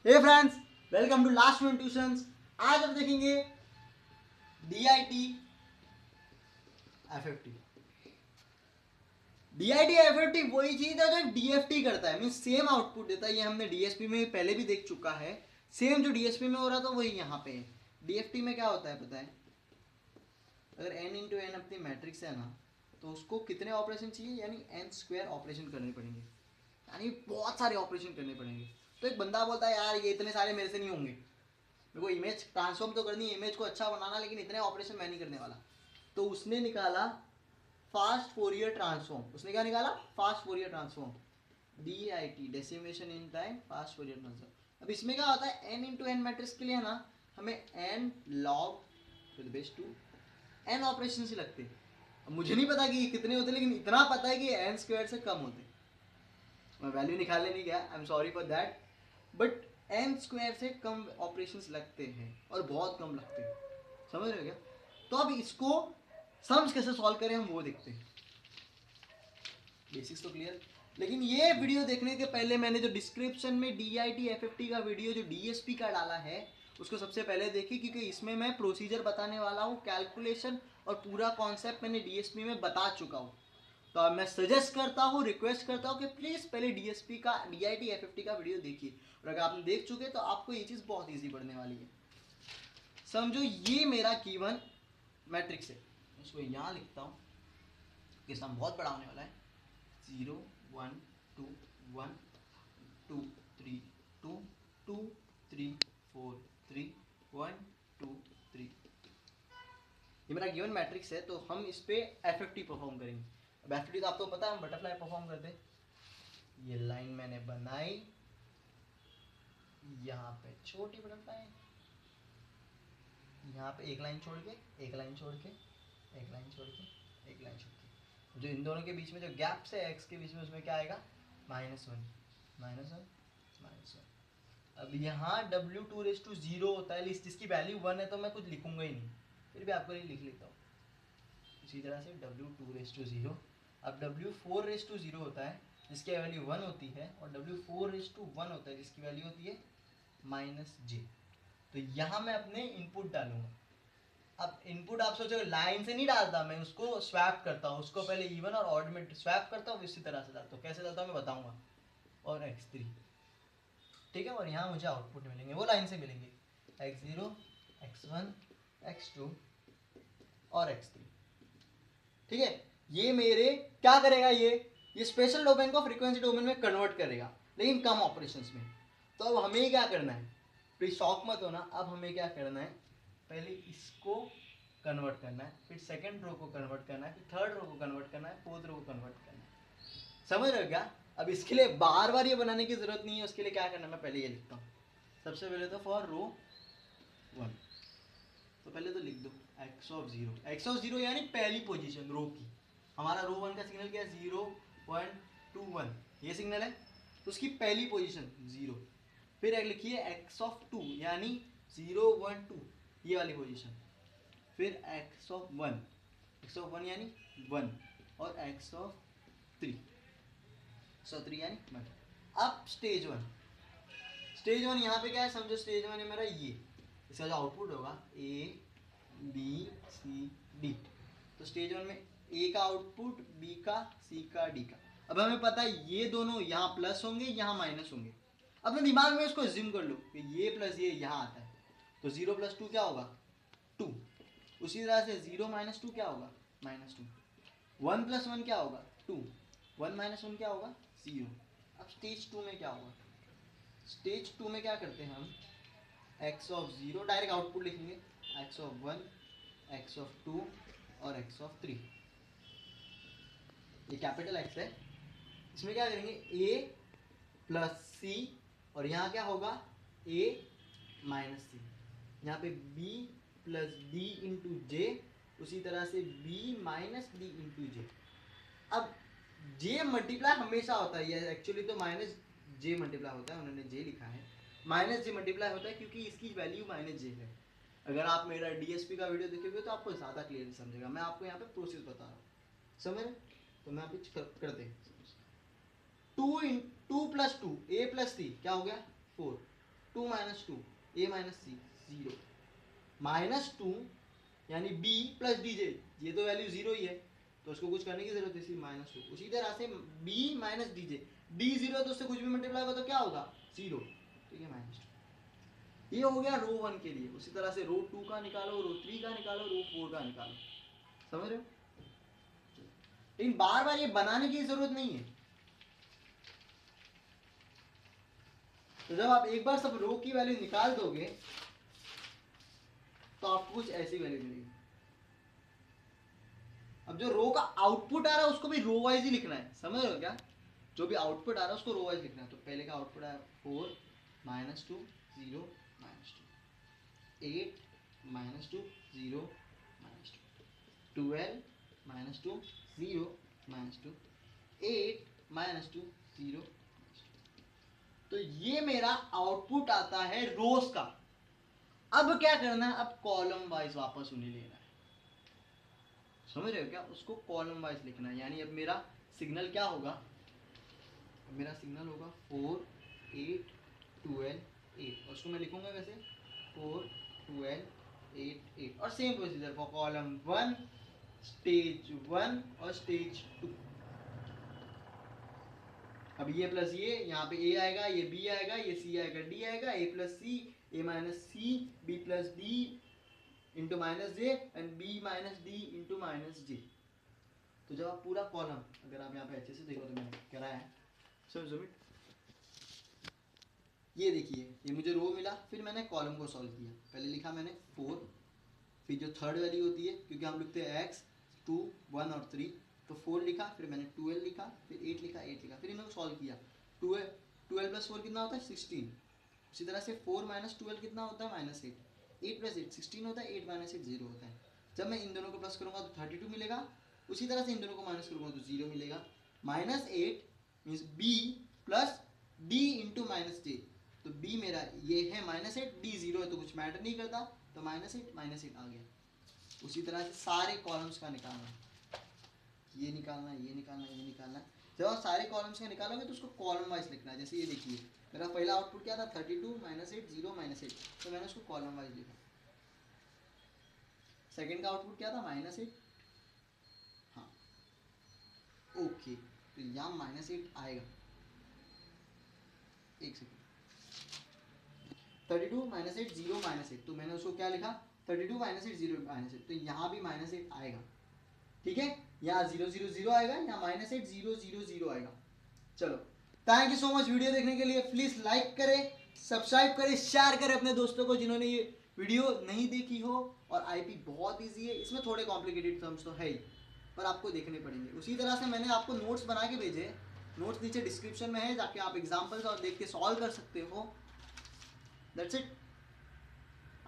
Hey friends, welcome to last minute tuitions. आज हम देखेंगे DIT FFT। DIT FFT वही चीज है जो DFT करता है, मीन सेम आउटपुट देता है। ये हमने DSP में पहले भी देख चुका है। सेम जो DSP में हो रहा था वही यहाँ पे है। DFT में क्या होता है पता है? अगर n इंटू एन अपनी मैट्रिक्स है ना, तो उसको कितने ऑपरेशन चाहिए, यानी n² ऑपरेशन करने पड़ेंगे, यानी बहुत सारे ऑपरेशन करने पड़ेंगे। तो एक बंदा बोलता है यार ये इतने सारे मेरे से नहीं होंगे, मेरे को इमेज ट्रांसफॉर्म तो करनी है, इमेज को अच्छा बनाना, लेकिन इतने ऑपरेशन मैं नहीं करने वाला। तो उसने निकाला फास्ट फोरियर ट्रांसफॉर्म। उसने क्या निकाला? Fast Fourier transform, DIT, decimation in time fast Fourier transform. अब इसमें क्या होता है, n इंटू एन मैट्रिक्स के लिए है ना, हमें n log to the base 2 n operation से लगते हैं। अब मुझे नहीं पता कि ये कितने होते, लेकिन इतना पता है कि n² से कम होते। मैं वैल्यू निकालने नहीं गया, I am sorry for that, but n² से कम ऑपरेशंस लगते हैं और बहुत कम लगते हैं। समझ रहे हो क्या? तो अब इसको सम्स कैसे सॉल्व करें हम वो देखते हैं। बेसिक्स तो क्लियर, लेकिन ये वीडियो देखने के पहले मैंने जो डिस्क्रिप्शन में DIT FFT का वीडियो जो DSP का डाला है उसको सबसे पहले देखिए, क्योंकि इसमें मैं प्रोसीजर बताने वाला हूँ, कैलकुलेशन और पूरा कॉन्सेप्ट मैंने DSP में बता चुका हूँ। तो अब मैं सजेस्ट करता हूँ, रिक्वेस्ट करता हूँ कि प्लीज़ पहले DIT FFT का वीडियो देखिए, और अगर आपने देख चुके तो आपको ये चीज़ बहुत ईजी पड़ने वाली है। समझो ये मेरा गिवन मैट्रिक्स है, इसको यहाँ लिखता हूँ कि सम बहुत बड़ा होने वाला है। 0 1 2 1 2 3 2 2 3 4 3 1 2 3। ये मेरा गिवन मैट्रिक्स है, तो हम इस पे FFT परफॉर्म करेंगे। अब FFT तो आपको पता है, हम बटरफ्लाई परफॉर्म करते हैं। ये लाइन मैंने बनाई, यहाँ पे छोटी बटरफ्लाई, यहाँ पे एक लाइन छोड़ के, एक लाइन छोड़ के, एक लाइन छोड़ के, एक लाइन छोड़ के, जो इन दोनों के बीच में जो गैप्स है x के बीच में, उसमें क्या आएगा? -1 -1 -1। अब यहाँ W2⁻0 होता है, जिसकी वैल्यू 1 है, तो मैं कुछ लिखूंगा ही नहीं, फिर भी आपको ये लिख लेता हूँ। इसी तरह से W2⁻0। अब W4⁻0 होता है जिसकी वैल्यू 1 होती है, और W4⁻1 होता है जिसकी वैल्यू होती है -j। तो यहाँ मैं अपने इनपुट डालूंगा। अब इनपुट आप सोचोगे लाइन से नहीं डालता, मैं उसको स्वैप करता हूँ, उसको पहले इवन और ऑड में स्वैप करता हूँ, इसी तरह से डालता हूँ। कैसे डालता हूँ मैं बताऊंगा। और x3, ठीक है, और यहाँ मुझे आउटपुट मिलेंगे, वो लाइन से मिलेंगे, x0 x1 x2 और x3। ठीक है, ये मेरे क्या करेगा, ये स्पेशल डोमेन को फ्रीक्वेंसी डोमेन में कन्वर्ट करेगा, लेकिन कम ऑपरेशंस में। तो अब हमें क्या करना है, प्लीज शॉक मत होना, अब हमें क्या करना है, पहले इसको कन्वर्ट करना है, फिर सेकंड रो को कन्वर्ट करना है, फिर थर्ड रो को कन्वर्ट करना है, फोर्थ रो को कन्वर्ट करना है। समझ रहे हो क्या? अब इसके लिए बार बार ये बनाने की जरूरत नहीं है। उसके लिए क्या करना है, मैं पहले ये लिखता हूँ। सबसे पहले तो फॉर रो 1, तो पहले तो लिख दो x0 यानी पहली पोजीशन रो की। हमारा रो 1 का सिग्नल क्या है? 0 1 2 1, ये सिग्नल है, तो उसकी पहली पोजीशन 0। फिर एक लिखिए x2 यानी 0 1 2, ये वाली पोजीशन। फिर x1 यानी 1, और x3 यानी 1। अब स्टेज 1 यहाँ पे क्या है, समझो स्टेज 1 है मेरा ये, इसका जो आउटपुट होगा ABCD। तो स्टेज 1 में A का आउटपुट, B का, C का, D का। अब हमें पता है ये दोनों यहाँ प्लस होंगे, यहाँ माइनस होंगे। अपने दिमाग में इसको अज्यूम कर लो कि ये प्लस ये यहाँ आता है, तो 0 + 2 क्या होगा? 2। उसी तरह से 0 - 2 क्या होगा? -2। 1 + 1 क्या होगा? 2। 1 - 1 क्या होगा? 0। अब स्टेज 2 में क्या होगा? स्टेज 2 में क्या करते हैं हम, x0 डायरेक्ट आउटपुट लिखेंगे, x1 x2 और x3। ये कैपिटल X है, इसमें क्या करेंगे A + C, और यहाँ क्या होगा A - C। यहाँ पे B + D × J, उसी तरह से B - D × J। अब J मल्टीप्लाई हमेशा होता है, ये एक्चुअली तो -J मल्टीप्लाई होता है, उन्होंने J लिखा है, -J मल्टीप्लाई होता है क्योंकि इसकी वैल्यू -J है। अगर आप मेरा DSP का वीडियो देखोगे तो आपको ज़्यादा क्लियर समझेगा, मैं आपको यहाँ पे प्रोसेस बता रहा हूँ। समझ रहे? तो मैं आप करते हैं। 2 + 2 A + C क्या हो गया? 4। 2 माइनस 2 a माइनस सी 0 -2 यानी b प्लस dj, ये तो वैल्यू 0 ही है तो उसको कुछ करने की जरूरत है, -2। उसी तरह से b माइनस dj, d 0 तो उससे कुछ भी मल्टीप्लाई होगा तो क्या होगा 0, तो ये -2। ये हो गया रो 1 के लिए। उसी तरह से रो 2 का निकालो, रो 3 का निकालो, रो 4 का निकालो, समझ रहे हो? लेकिन बार बार ये बनाने की जरूरत नहीं है। तो जब आप एक बार सब रो की वैल्यू निकाल दोगे तो आपको कुछ ऐसी वैल्यू मिलेगी। अब जो रो का आउटपुट आ रहा है उसको भी रो वाइज ही लिखना है, समझ रहे हो क्या? जो भी आउटपुट आ रहा है उसको रो वाइज लिखना है। तो पहले का आउटपुट आया 4 -2 0 -2, 8 -2 0 -2, 12 -2 0 -2, 8 -2 0 -2। तो ये मेरा आउटपुट आता है रोज का। अब क्या करना है, अब कॉलम वाइज वापस उन्हें लेना है, समझ रहे हो क्या? उसको कॉलम वाइज लिखना है। यानी अब मेरा सिग्नल क्या होगा, अब मेरा सिग्नल होगा 4 8 12 8, और उसको मैं लिखूंगा वैसे 4 12 8 8, और same procedure for column 1 stage 1 और स्टेज 2। अब ये प्लस ये, यहाँ पे a आएगा, ये b आएगा, ये c आएगा, d आएगा, a plus c, a minus c, b plus d into minus j, and b minus d into minus j. तो जब आप पूरा कॉलम, अगर आप यहाँ पे अच्छे से देखो तो मैंने कराया है, समझो इट। ये देखिए, ये मुझे रो मिला, फिर मैंने कॉलम को सॉल्व किया। पहले लिखा मैंने 4, फिर जो थर्ड वैल्यू होती है, क्योंकि हम लिखते हैं x 2 1 और 3, तो 4 लिखा, फिर मैंने 12 लिखा, फिर 8 लिखा, 8 लिखा, फिर इन्होंने सॉल्व किया। 12 प्लस 4 कितना होता है 16। उसी तरह से 4 माइनस 12 कितना होता है -8, 8 प्लस 8 16 होता है, 8 माइनस 8 0 होता है। जब मैं इन दोनों को प्लस करूंगा तो 32 मिलेगा, उसी तरह से इन दोनों को माइनस करूंगा तो 0 मिलेगा। -8 means b plus d into minus j, तो b मेरा ये है -8, d 0 है तो कुछ मैटर नहीं करता, तो -8 आ गया। उसी तरह से सारे कॉलम्स का निकालना, ये निकालना, ये निकालना, ये निकालना। जब आप सारे कॉलम्स का निकालोगे तो उसको कॉलम वाइज लिखना है। जैसे ये देखिए, मेरा पहला आउटपुट क्या था 32 -8 0 -8, तो मैंने उसको कॉलम वाइज लिखा। सेकंड का आउटपुट क्या था -8, हाँ ओके, तो यहाँ -8 आएगा। एक सेकेंड, 32 -8 0 -8, तो मैंने उसको क्या लिखा 32 -8 0 -8, तो यहाँ भी -8 आएगा, ठीक है? यहाँ 0 0 0 आएगा, यहाँ -8 0 0 0 आएगा। चलो, thank you so much video देखने के लिए। प्लीज लाइक करें, सब्सक्राइब करें, शेयर करें अपने दोस्तों को जिन्होंने ये वीडियो नहीं देखी हो। और आईपी बहुत इजी है, इसमें थोड़े कॉम्प्लिकेटेड टर्म्स तो है ही, पर आपको देखने पड़ेंगे। उसी तरह से मैंने आपको नोट्स बना के भेजे, नोट्स नीचे डिस्क्रिप्शन में है, जाके आप एग्जाम्पल्स और देख के सॉल्व कर सकते हो। That's it.